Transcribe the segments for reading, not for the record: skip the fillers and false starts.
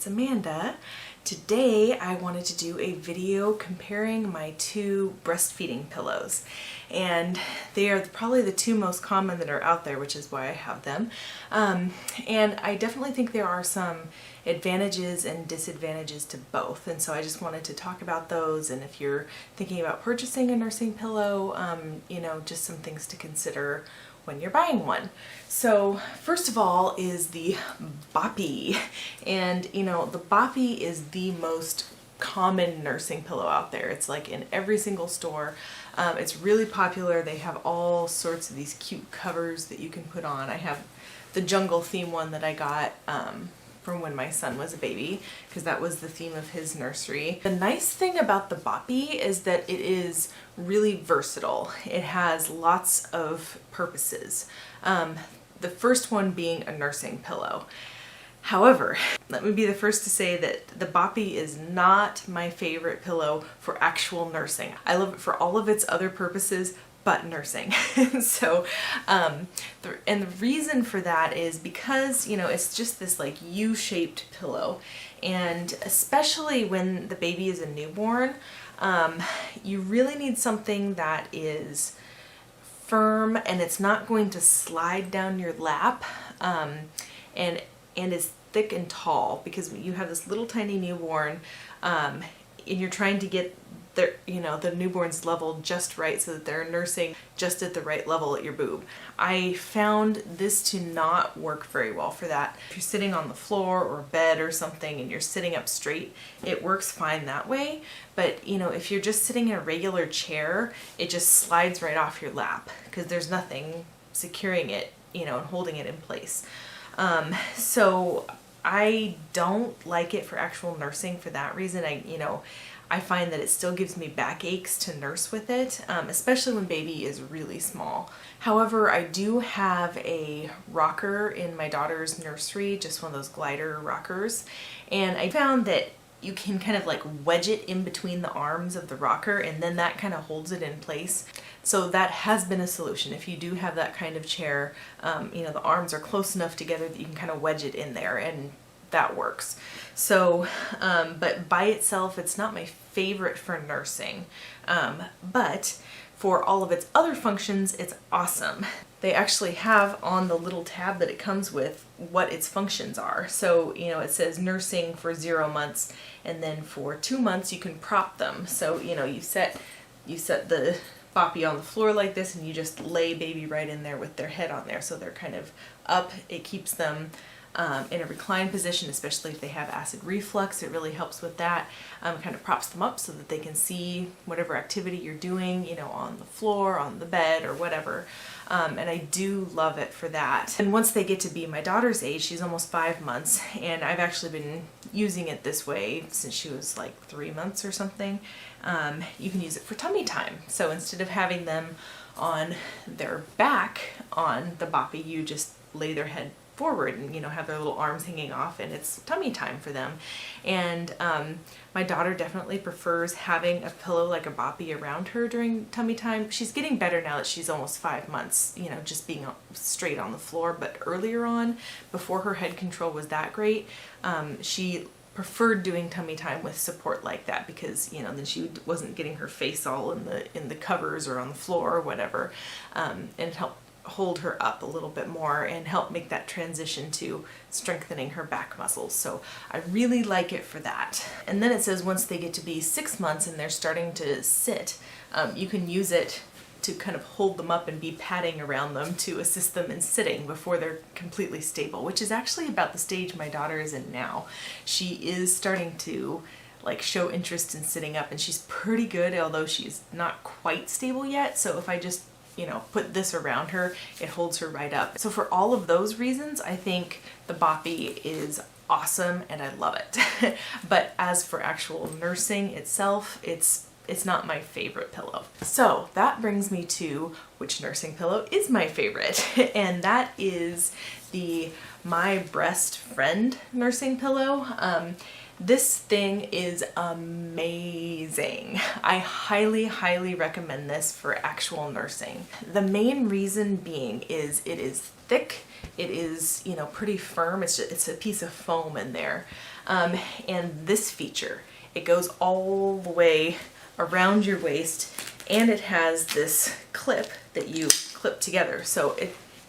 it's Amanda. Today I wanted to do a video comparing my two breastfeeding pillows, and they are probably the two most common that are out there, which is why I have them. And I definitely think there are some advantages and disadvantages to both, and so I just wanted to talk about those, and if you're thinking about purchasing a nursing pillow, you know, just some things to consider when you're buying one. So first of all is the Boppy, and you know, the Boppy is the most common nursing pillow out there. It's like in every single store. It's really popular. They have all sorts of these cute covers that you can put on. I have the jungle theme one that I got from when my son was a baby, because that was the theme of his nursery. The nice thing about the Boppy is that it is really versatile. It has lots of purposes. The first one being a nursing pillow. However, let me be the first to say that the Boppy is not my favorite pillow for actual nursing. I love it for all of its other purposes, but nursing. So, and the reason for that is because, you know, it's just this like U-shaped pillow, and especially when the baby is a newborn, you really need something that is firm and it's not going to slide down your lap, and is thick and tall, because you have this little tiny newborn, and you're trying to get their, you know, the newborn's level just right so that they're nursing just at the right level at your boob. I found this to not work very well for that. If you're sitting on the floor or bed or something and you're sitting up straight, it works fine that way. But you know, if you're just sitting in a regular chair, it just slides right off your lap because there's nothing securing it, you know, and holding it in place. So I don't like it for actual nursing for that reason. I find that it still gives me backaches to nurse with it, especially when baby is really small. However, I do have a rocker in my daughter's nursery, just one of those glider rockers, and I found that you can kind of like wedge it in between the arms of the rocker, and then that kind of holds it in place. So that has been a solution. If you do have that kind of chair, you know, the arms are close enough together that you can kind of wedge it in there, and that works. So, but by itself, it's not my favorite for nursing, but for all of its other functions, it's awesome. They actually have on the little tab that it comes with what its functions are. So, you know, it says nursing for 0 months, and then for 2 months you can prop them. So, you know, you set the Boppy on the floor like this, and you just lay baby right in there with their head on there, so they're kind of up. It keeps them in a reclined position, especially if they have acid reflux. It really helps with that. Kind of props them up so that they can see whatever activity you're doing, you know, on the floor, on the bed, or whatever. And I do love it for that. And once they get to be my daughter's age, she's almost 5 months, and I've actually been using it this way since she was like 3 months or something. You can use it for tummy time. So instead of having them on their back on the Boppy, you just lay their head forward and, you know, have their little arms hanging off, and it's tummy time for them. And my daughter definitely prefers having a pillow like a Boppy around her during tummy time. She's getting better now that she's almost 5 months, you know, just being straight on the floor. But earlier on, before her head control was that great, she preferred doing tummy time with support like that, because, you know, then she wasn't getting her face all in the covers or on the floor or whatever, and it helped hold her up a little bit more and help make that transition to strengthening her back muscles. So I really like it for that. And then it says once they get to be 6 months and they're starting to sit, you can use it to kind of hold them up and be patting around them to assist them in sitting before they're completely stable, which is actually about the stage my daughter is in now. She is starting to like show interest in sitting up, and she's pretty good, although she's not quite stable yet. So if I just, you know, put this around her, it holds her right up. So for all of those reasons, I think the Boppy is awesome and I love it. But as for actual nursing itself, it's not my favorite pillow. So that brings me to which nursing pillow is my favorite, and that is the My Brest Friend nursing pillow. This thing is amazing. I highly, highly recommend this for actual nursing. The main reason being is it is thick, it is, you know, pretty firm. It's a piece of foam in there. And this feature, it goes all the way around your waist, and it has this clip that you clip together, so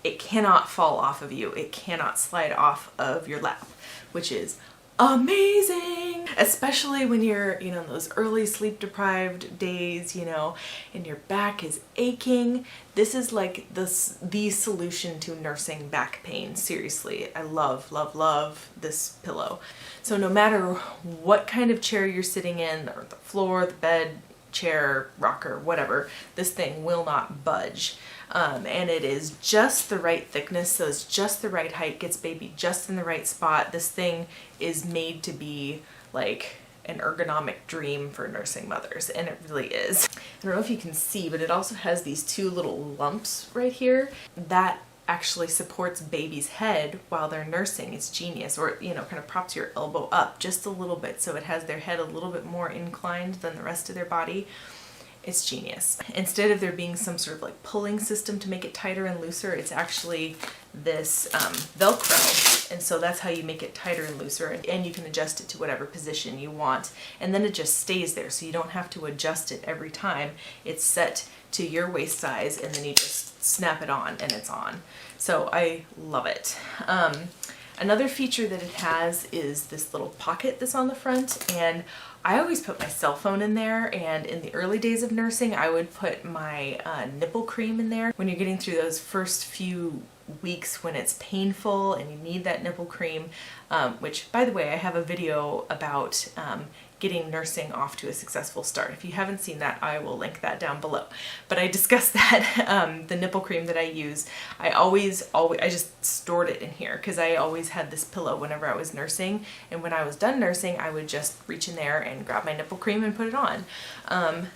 it cannot fall off of you. It cannot slide off of your lap, which is amazing, especially when you're, in those early sleep deprived days, and your back is aching. This is like the solution to nursing back pain. Seriously, I love, love, love this pillow. So no matter what kind of chair you're sitting in, or the floor, the bed, chair, rocker, whatever, this thing will not budge. And it is just the right thickness, so it's just the right height, gets baby just in the right spot. This thing is made to be like an ergonomic dream for nursing mothers, and it really is. I don't know if you can see, but it also has these two little lumps right here that actually supports baby's head while they're nursing. It's genius. Or, kind of props your elbow up just a little bit, so it has their head a little bit more inclined than the rest of their body. It's genius. Instead of there being some sort of like pulling system to make it tighter and looser, it's actually this Velcro, and so that's how you make it tighter and looser, and you can adjust it to whatever position you want, and then it just stays there, so you don't have to adjust it every time. It's set to your waist size, and then you just snap it on and it's on. So I love it. Another feature that it has is this little pocket that's on the front, and I always put my cell phone in there, and in the early days of nursing I would put my nipple cream in there when you're getting through those first few weeks when it's painful and you need that nipple cream, which, by the way, I have a video about getting nursing off to a successful start. If you haven't seen that, I will link that down below. But I discussed that, the nipple cream that I use, I just stored it in here because I always had this pillow whenever I was nursing, and when I was done nursing, I would just reach in there and grab my nipple cream and put it on.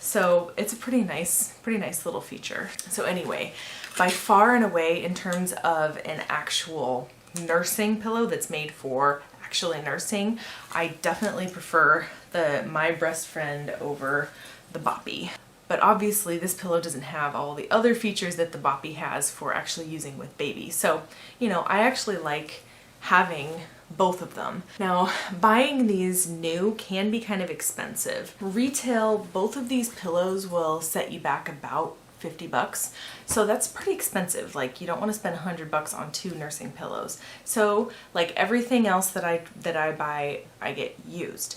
So it's a pretty nice little feature. So anyway, by far and away, in terms of an actual nursing pillow that's made for actually nursing, I definitely prefer the My Brest Friend over the Boppy. But obviously this pillow doesn't have all the other features that the Boppy has for actually using with baby. So, I actually like having both of them. Now, buying these new can be kind of expensive. Retail, both of these pillows will set you back about $50, so that's pretty expensive. Like, you don't want to spend $100 on 2 nursing pillows. So like everything else that I buy, I get used,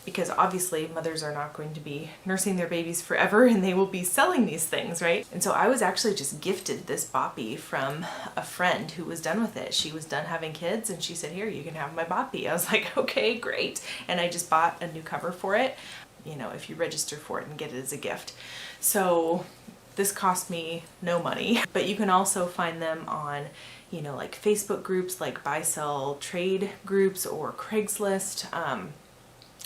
because obviously mothers are not going to be nursing their babies forever, and they will be selling these things, right? And so I was actually just gifted this Boppy from a friend who was done with it. She was done having kids, and she said, "Here, you can have my Boppy." I was like, okay, great. And I just bought a new cover for it, if you register for it and get it as a gift. So this cost me no money, but you can also find them on, like Facebook groups like buy, sell, trade groups, or Craigslist,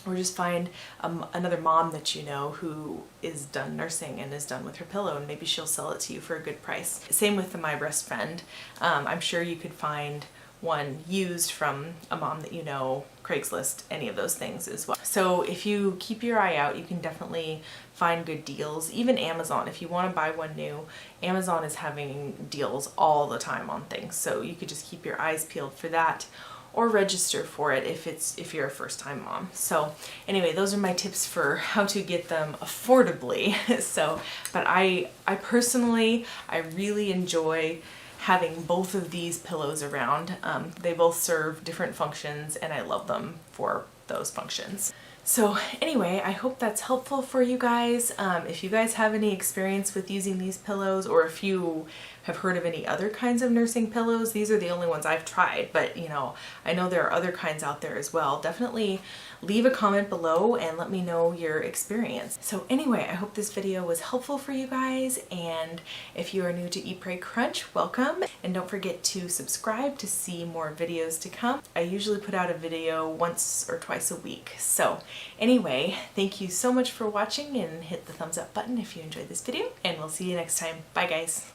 or just find another mom that you know who is done nursing and is done with her pillow, and maybe she'll sell it to you for a good price. Same with the My Brest Friend. I'm sure you could find one used from a mom that you know, Craigslist, any of those things as well. So if you keep your eye out, you can definitely find good deals. Even Amazon, if you want to buy one new, Amazon is having deals all the time on things, so you could just keep your eyes peeled for that, or register for it if you're a first-time mom. So anyway, those are my tips for how to get them affordably. But I personally, I really enjoy having both of these pillows around. They both serve different functions, and I love them for those functions. So anyway, I hope that's helpful for you guys. If you guys have any experience with using these pillows, or if you have heard of any other kinds of nursing pillows, these are the only ones I've tried, but I know there are other kinds out there as well. Definitely leave a comment below and let me know your experience. So anyway, I hope this video was helpful for you guys, and if you are new to Eat, Pray, Crunch, welcome, and don't forget to subscribe to see more videos to come. I usually put out a video once or twice a week. So anyway, thank you so much for watching, and hit the thumbs up button if you enjoyed this video, and we'll see you next time. Bye guys.